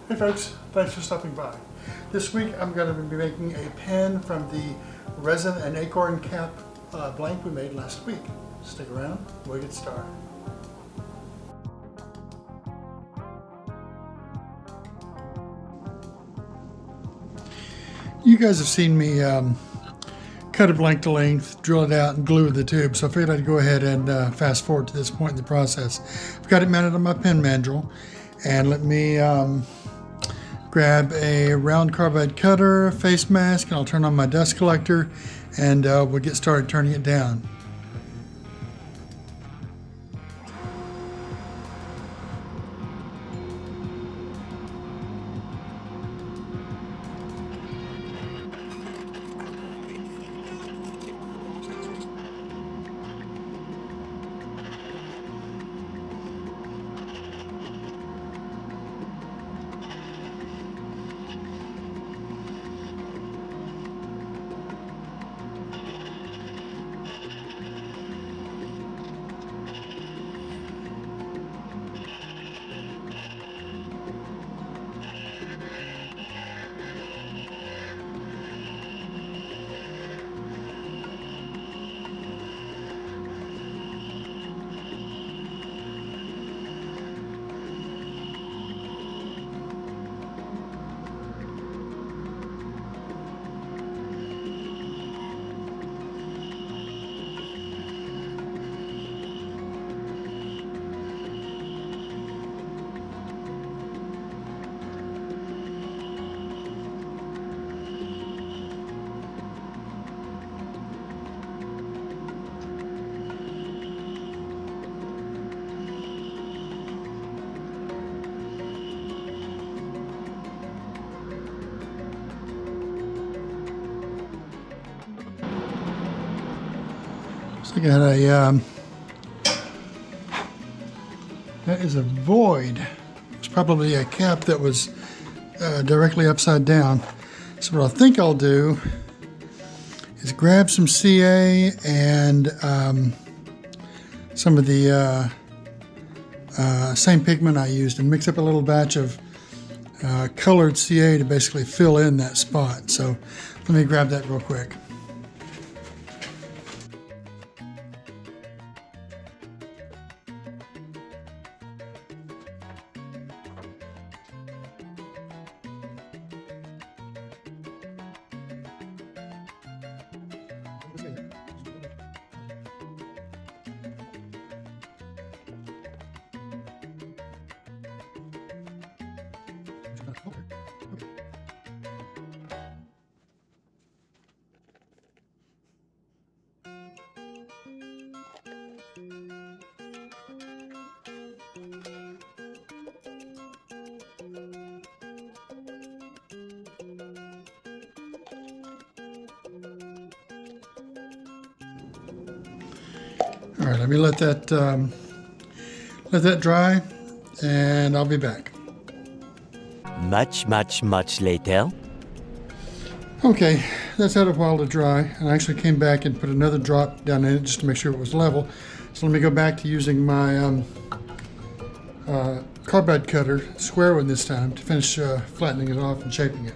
Hey folks, thanks for stopping by. This week I'm going to be making a pen from the resin and acorn cap blank we made last week. Stick around, we'll get started. You guys have seen me cut a blank to length, drill it out, and glue the tube, so I figured I'd go ahead and fast forward to this point in the process. I've got it mounted on my pen mandrel, and let me grab a round carbide cutter, face mask, and I'll turn on my dust collector, and we'll get started turning it down. So I got a, that is a void. It's probably a cap that was directly upside down. So what I think I'll do is grab some CA and some of the same pigment I used and mix up a little batch of colored CA to basically fill in that spot. So let me grab that real quick. All right, let me let that dry, and I'll be back. Much later. Okay, that's had a while to dry, and I actually came back and put another drop down in it just to make sure it was level. So let me go back to using my carbide cutter, square one this time, to finish flattening it off and shaping it.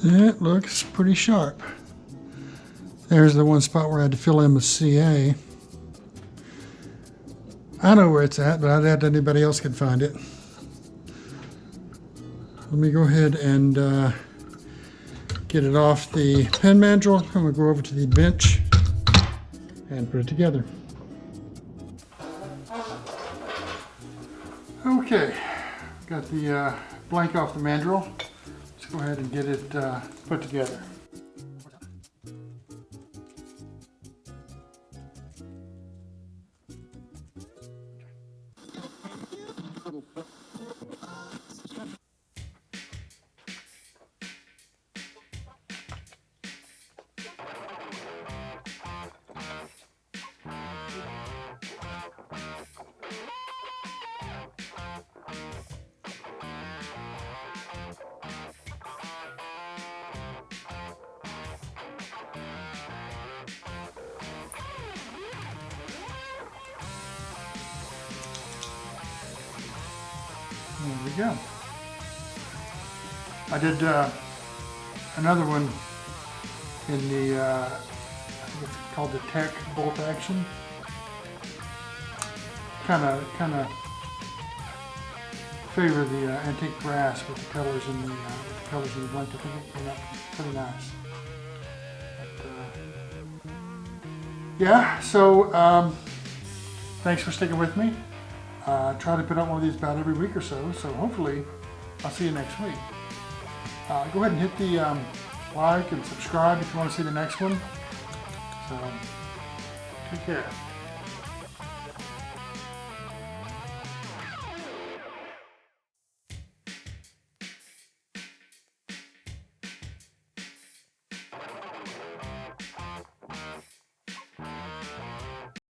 It looks pretty sharp. There's the one spot where I had to fill in with CA. I know where it's at, but I doubt anybody else could find it. Let me go ahead and get it off the pen mandrel. I'm going to go over to the bench and put it together. Okay, got the blank off the mandrel. Let's go ahead and get it put together. There we go. I did another one in the, I think it's called the Tech bolt action. Kind of favor the antique brass with the colors in the blank. I think it came out pretty nice. But, yeah. So thanks for sticking with me. Try to put out one of these about every week or so, so hopefully I'll see you next week. Go ahead and hit the like and subscribe if you want to see the next one. So, take care.